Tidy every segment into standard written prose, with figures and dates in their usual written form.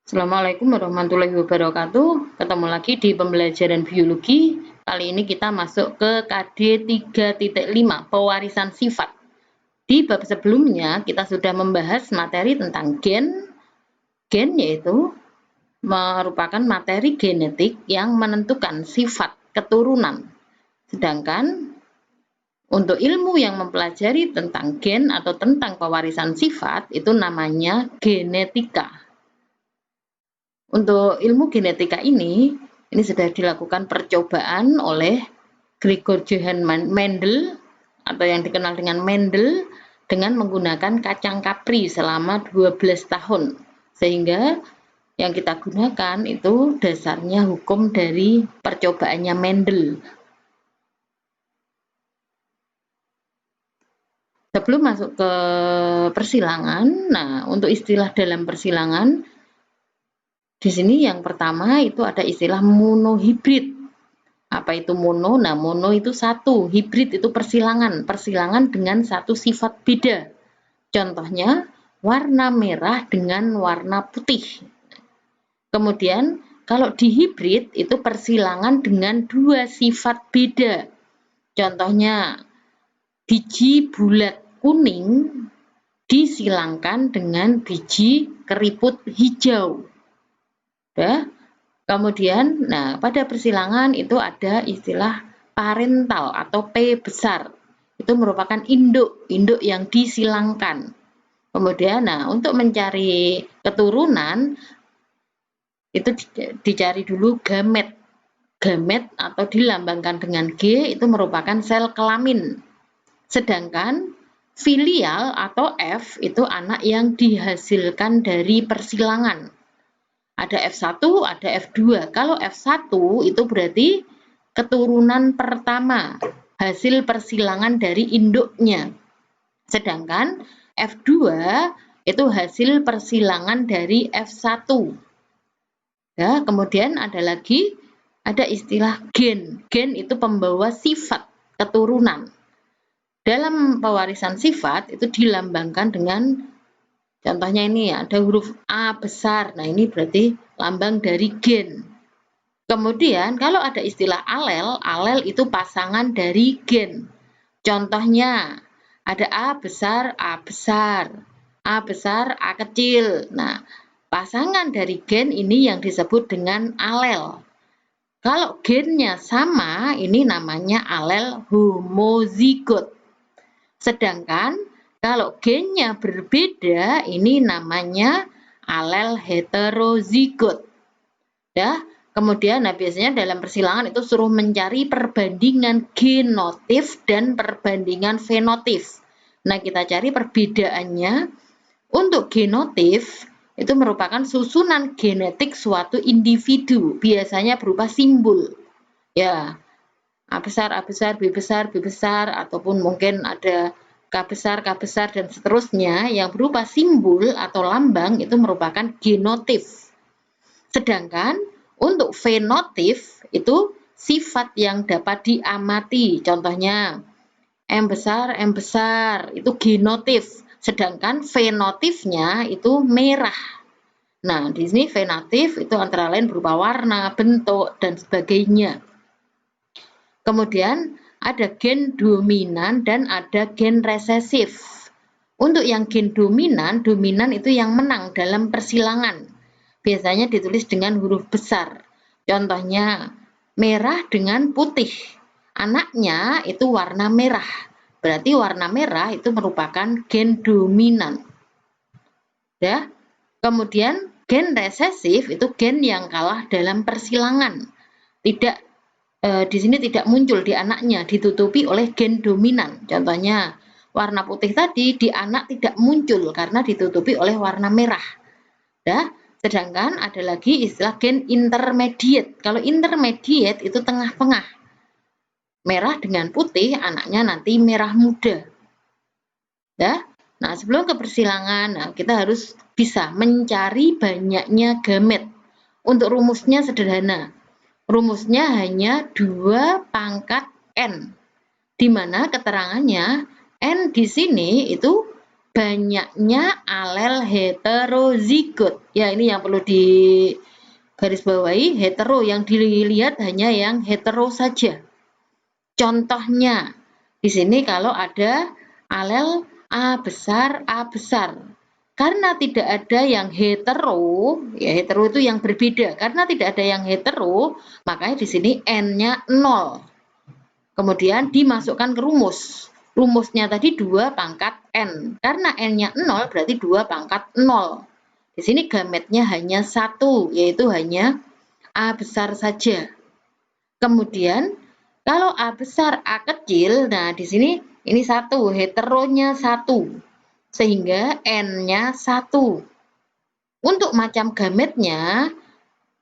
Assalamualaikum warahmatullahi wabarakatuh. Ketemu lagi di pembelajaran biologi. Kali ini kita masuk ke KD 3.5, pewarisan sifat. Di bab sebelumnya kita sudah membahas materi tentang gen. Gen yaitu merupakan materi genetik yang menentukan sifat keturunan. Sedangkan untuk ilmu yang mempelajari tentang gen atau tentang pewarisan sifat itu namanya genetika. Untuk ilmu genetika ini sudah dilakukan percobaan oleh Gregor Johann Mendel atau yang dikenal dengan Mendel dengan menggunakan kacang kapri selama 12 tahun. Sehingga yang kita gunakan itu dasarnya hukum dari percobaannya Mendel. Sebelum masuk ke persilangan, nah untuk istilah dalam persilangan di sini yang pertama itu ada istilah monohibrid. Apa itu mono? Nah, mono itu satu, hibrid itu persilangan. Persilangan dengan satu sifat beda. Contohnya, warna merah dengan warna putih. Kemudian, kalau dihibrid itu persilangan dengan dua sifat beda. Contohnya, biji bulat kuning disilangkan dengan biji keriput hijau. Ya. Kemudian, nah pada persilangan itu ada istilah parental atau P besar. Itu merupakan induk yang disilangkan. Kemudian, nah untuk mencari keturunan itu dicari dulu gamet. Gamet atau dilambangkan dengan G itu merupakan sel kelamin. Sedangkan filial atau F itu anak yang dihasilkan dari persilangan. Ada F1, ada F2. Kalau F1 itu berarti keturunan pertama, hasil persilangan dari induknya. Sedangkan F2 itu hasil persilangan dari F1. Ya, kemudian ada istilah gen. Gen itu pembawa sifat keturunan. Dalam pewarisan sifat itu dilambangkan dengan contohnya ini ada huruf A besar. Nah, ini berarti lambang dari gen. Kemudian kalau ada istilah alel, alel itu pasangan dari gen. Contohnya ada A besar, A besar, A besar, A kecil. Nah, pasangan dari gen ini yang disebut dengan alel. Kalau gennya sama, ini namanya alel homozigot. Sedangkan kalau gennya berbeda, ini namanya alel heterozigot. Ya, kemudian biasanya dalam persilangan itu suruh mencari perbandingan genotif dan perbandingan fenotif. Nah, kita cari perbedaannya. Untuk genotif itu merupakan susunan genetik suatu individu, biasanya berupa simbol. Ya, A besar, B besar, B besar, ataupun mungkin ada K besar, dan seterusnya yang berupa simbol atau lambang itu merupakan genotif. Sedangkan untuk fenotif itu sifat yang dapat diamati. Contohnya M besar, itu genotif. Sedangkan fenotifnya itu merah. Nah, di sini fenotif itu antara lain berupa warna, bentuk, dan sebagainya. Kemudian ada gen dominan dan ada gen resesif. Untuk yang gen dominan itu yang menang dalam persilangan. Biasanya ditulis dengan huruf besar. Contohnya merah dengan putih. Anaknya itu warna merah. Berarti warna merah itu merupakan gen dominan. Ya. Kemudian gen resesif itu gen yang kalah dalam persilangan. Di sini tidak muncul di anaknya, ditutupi oleh gen dominan. Contohnya, warna putih tadi di anak tidak muncul karena ditutupi oleh warna merah. Ya, sedangkan ada lagi istilah gen intermediate. Kalau intermediate itu tengah-tengah. Merah dengan putih, anaknya nanti merah muda. Ya. Nah, sebelum ke persilangan, kita harus bisa mencari banyaknya gamet. Untuk rumusnya sederhana. Rumusnya hanya 2 pangkat N, di mana keterangannya N di sini itu banyaknya alel heterozigot. Ya, ini yang perlu digarisbawahi, hetero, yang dilihat hanya yang hetero saja. Contohnya, di sini kalau ada alel A besar, karena tidak ada yang hetero, ya hetero itu yang berbeda, karena tidak ada yang hetero, makanya di sini N-nya 0. Kemudian dimasukkan ke rumus. Rumusnya tadi 2 pangkat N. Karena N-nya 0 berarti 2 pangkat 0. Di sini gametnya hanya 1, yaitu hanya A besar saja. Kemudian kalau A besar, A kecil, nah di sini ini 1, heteronya 1. Sehingga N-nya 1. Untuk macam gametnya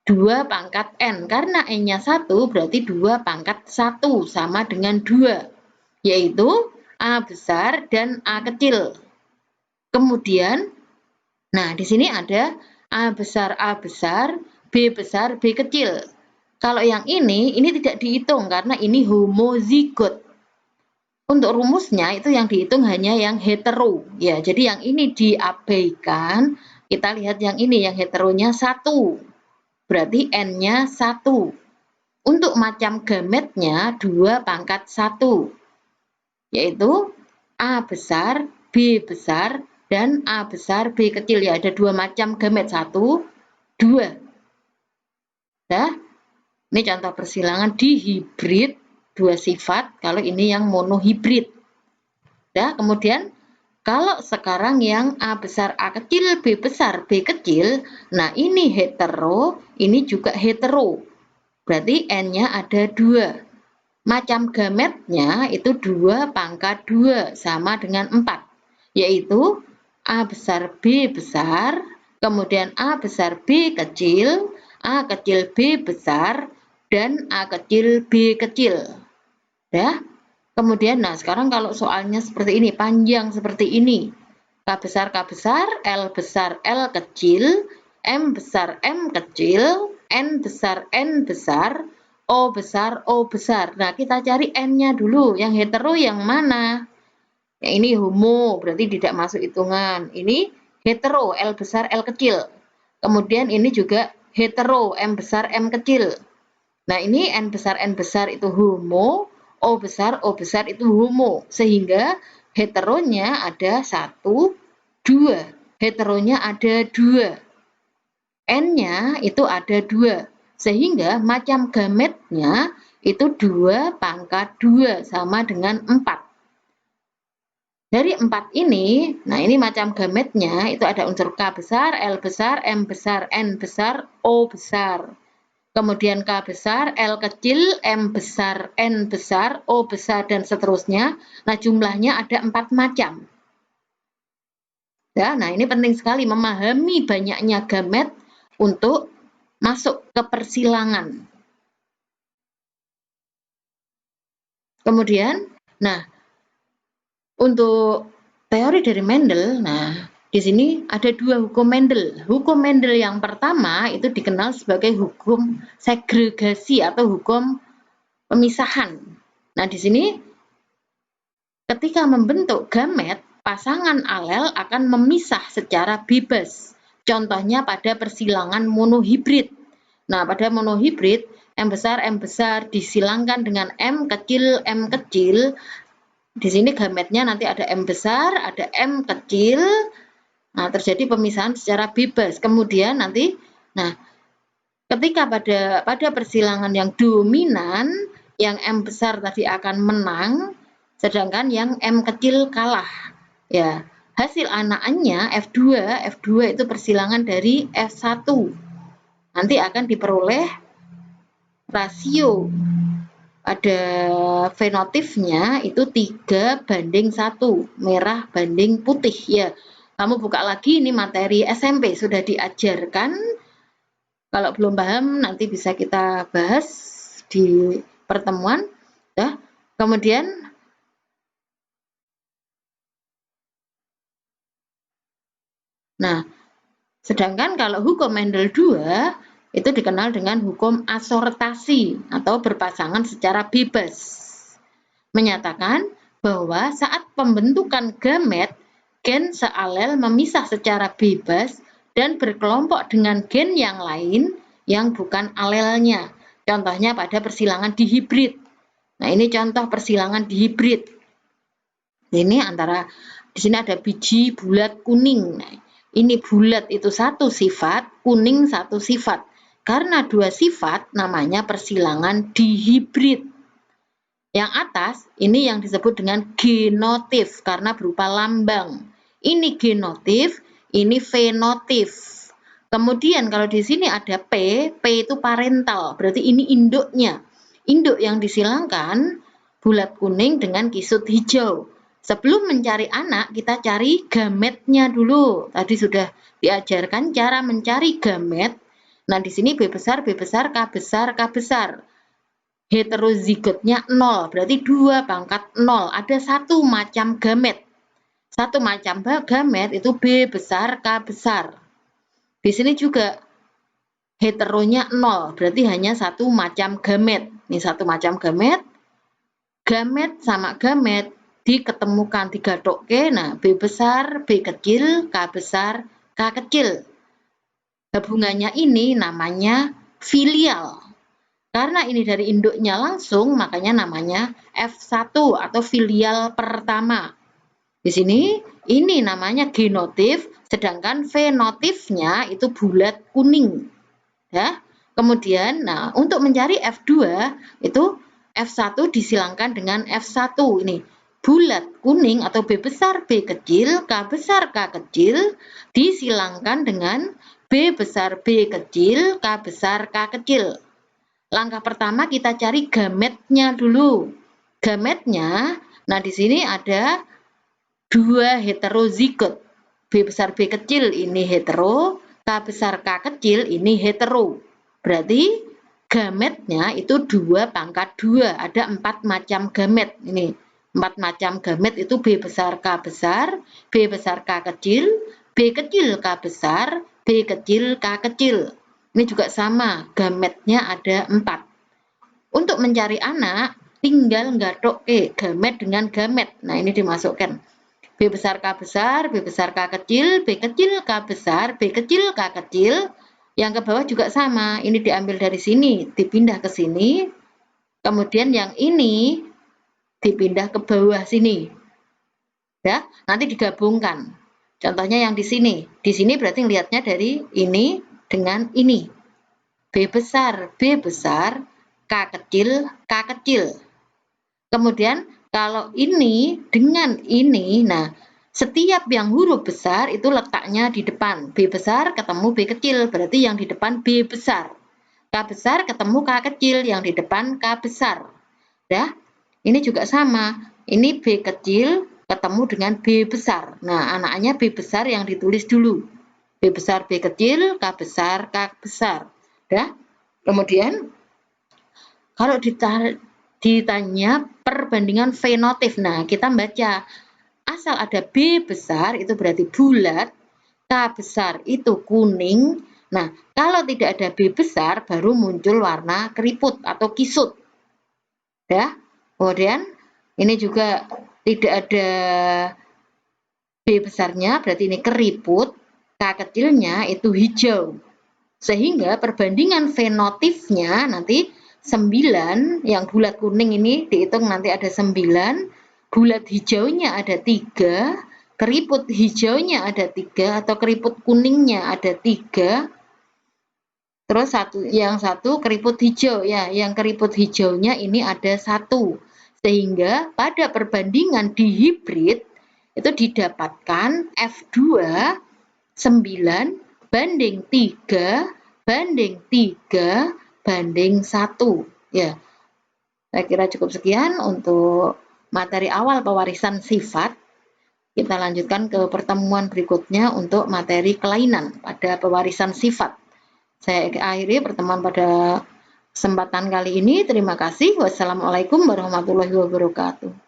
2 pangkat N, karena N-nya 1 berarti 2 pangkat 1 sama dengan 2, yaitu A besar dan A kecil. Kemudian, nah di sini ada A besar, B besar, B kecil. Kalau yang ini tidak dihitung karena ini homozigot. Untuk rumusnya itu yang dihitung hanya yang hetero. Ya, jadi yang ini diabaikan. Kita lihat yang ini, yang heteronya 1. Berarti N-nya 1. Untuk macam gametnya 2 pangkat 1. Yaitu A besar, B besar, dan A besar, B kecil. Ya, ada 2 macam gamet. 1, 2. Nah, ini contoh persilangan di hibrid 2 sifat, kalau ini yang monohibrid. Nah, kemudian kalau sekarang yang A besar, A kecil, B besar, B kecil, nah ini hetero, ini juga hetero. Berarti N-nya ada 2. Macam gametnya itu 2 pangkat 2 sama dengan 4. Yaitu A besar, B besar, kemudian A besar, B kecil, A kecil, B besar, dan A kecil, B kecil. Ya. Kemudian, nah sekarang kalau soalnya seperti ini, panjang seperti ini. K besar, L besar, L kecil, M besar, M kecil, N besar, N besar, O besar, O besar. Nah, kita cari N-nya dulu. Yang hetero yang mana? Ya, ini homo, berarti tidak masuk hitungan. Ini hetero, L besar, L kecil. Kemudian ini juga hetero, M besar, M kecil. Nah, ini N besar itu homo, O besar itu homo. Sehingga heteronya ada 1, 2. Heteronya ada 2. N-nya itu ada 2. Sehingga macam gametnya itu 2 pangkat 2 sama dengan 4. Dari 4 ini, nah ini macam gametnya itu ada unsur K besar, L besar, M besar, N besar, O besar. Kemudian K besar, L kecil, M besar, N besar, O besar, dan seterusnya. Nah, jumlahnya ada 4 macam. Ya, nah, ini penting sekali memahami banyaknya gamet untuk masuk ke persilangan. Kemudian, nah, untuk teori dari Mendel, nah, di sini ada 2 hukum Mendel. Hukum Mendel yang pertama itu dikenal sebagai hukum segregasi atau hukum pemisahan. Nah, di sini ketika membentuk gamet, pasangan alel akan memisah secara bebas. Contohnya pada persilangan monohibrid. Nah, pada monohibrid, M besar disilangkan dengan M kecil. Di sini gametnya nanti ada M besar, ada M kecil. Nah, terjadi pemisahan secara bebas. Kemudian nanti, nah, ketika pada persilangan yang dominan, yang M besar tadi akan menang, sedangkan yang M kecil kalah. Ya, hasil anaknya F2 itu persilangan dari F1. Nanti akan diperoleh rasio pada fenotipnya itu 3:1, merah banding putih. Ya, kamu buka lagi ini materi SMP sudah diajarkan. Kalau belum paham nanti bisa kita bahas di pertemuan. Ya. Kemudian nah, sedangkan kalau hukum Mendel 2 itu dikenal dengan hukum asortasi atau berpasangan secara bebas. Menyatakan bahwa saat pembentukan gamet gen sealel memisah secara bebas dan berkelompok dengan gen yang lain yang bukan alelnya. Contohnya pada persilangan dihibrid. Nah, ini contoh persilangan dihibrid. Ini antara di sini ada biji bulat kuning. Nah, ini bulat itu satu sifat, kuning satu sifat. Karena dua sifat namanya persilangan dihibrid. Yang atas ini yang disebut dengan genotif karena berupa lambang. Ini genotif, ini fenotif. Kemudian kalau di sini ada P itu parental, berarti ini induknya. Induk yang disilangkan bulat kuning dengan kisut hijau. Sebelum mencari anak, kita cari gametnya dulu. Tadi sudah diajarkan cara mencari gamet. Nah, di sini B besar, K besar, K besar. Heterozigotnya 0, berarti 2 pangkat 0. Ada satu macam gamet. Satu macam gamet itu B besar, K besar. Di sini juga heteronya 0, berarti hanya satu macam gamet. Ini satu macam gamet. Gamet sama gamet diketemukan, digadokke. Nah, B besar, B kecil, K besar, K kecil. Gabungannya ini namanya filial. Karena ini dari induknya langsung, makanya namanya F1 atau filial pertama. Di sini, ini namanya genotif, sedangkan fenotifnya itu bulat kuning. Ya. Kemudian, nah, untuk mencari F2, itu F1 disilangkan dengan F1. Ini, bulat kuning atau B besar, B kecil, K besar, K kecil, disilangkan dengan B besar, B kecil, K besar, K kecil. Langkah pertama kita cari gametnya dulu. Gametnya, nah di sini ada dua heterozigot. B besar B kecil ini hetero, K besar K kecil ini hetero. Berarti gametnya itu 2 pangkat 2. Ada 4 macam gamet. Ini 4 macam gamet itu B besar K besar, B besar K kecil, B kecil K besar, B kecil K kecil. Ini juga sama, gametnya ada 4. Untuk mencari anak, tinggal nggadokke gamet dengan gamet. Nah, ini dimasukkan. B besar K besar, B besar K kecil, B kecil K besar, B kecil K kecil. Yang ke bawah juga sama. Ini diambil dari sini, dipindah ke sini. Kemudian yang ini dipindah ke bawah sini. Ya, nanti digabungkan. Contohnya yang di sini. Di sini berarti lihatnya dari ini dengan ini. B besar, K kecil, K kecil. Kemudian kalau ini dengan ini, nah setiap yang huruf besar itu letaknya di depan. B besar ketemu B kecil, berarti yang di depan B besar. K besar ketemu K kecil, yang di depan K besar. Ya, ini juga sama. Ini B kecil ketemu dengan B besar. Nah, anaknya B besar yang ditulis dulu. B besar B kecil, K besar K besar. Ya. Kemudian kalau ditanya perbandingan fenotif, nah kita baca asal ada B besar itu berarti bulat, K besar itu kuning. Nah, kalau tidak ada B besar baru muncul warna keriput atau kisut. Ya. Kemudian ini juga tidak ada B besarnya, berarti ini keriput. K kecilnya itu hijau. Sehingga perbandingan fenotifnya nanti 9, yang bulat kuning ini dihitung nanti ada 9, bulat hijaunya ada 3, keriput hijaunya ada 3, atau keriput kuningnya ada 3, terus yang satu keriput hijau, ya, yang keriput hijaunya ini ada 1. Sehingga pada perbandingan dihibrid itu didapatkan F2 9 banding 3 banding 3 banding 1. Ya, saya kira cukup sekian untuk materi awal pewarisan sifat. Kita lanjutkan ke pertemuan berikutnya untuk materi kelainan pada pewarisan sifat. Saya akhiri pertemuan pada kesempatan kali ini. Terima kasih. Wassalamualaikum warahmatullahi wabarakatuh.